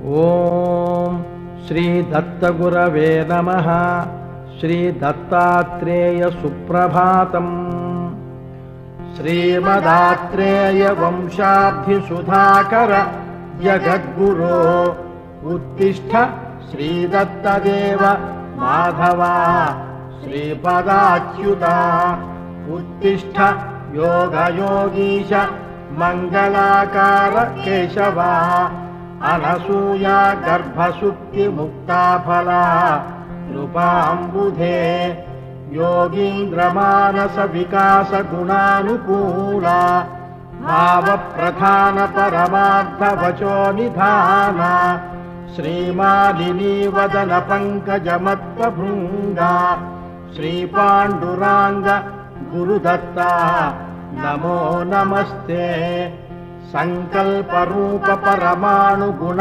ओम श्री दत्तगुरवे नमः। श्री दत्तात्रेय सुप्रभातम्। श्रीमदात्रेय वंशाब्धि सुधाकर जगद्गुरो उत्तिष्ठ श्रीदत्तदेव माधवा श्रीपदाच्युता उत्तिष्ठ योगयोगीश मंगलाकार केशवा अनसूया गर्भसुक्ति मुक्ता फला नृपाम्बुधे योगीन्द्रमानस विकास गुणानुकूला भाव प्रधान परमार्थ वचो निधाना श्रीमालिनी वदन पंकज मत्तभृंगा श्रीपाण्डुरांग गुरुदत्ता नमो नमस्ते। संकल्प रूप परमाणु गुण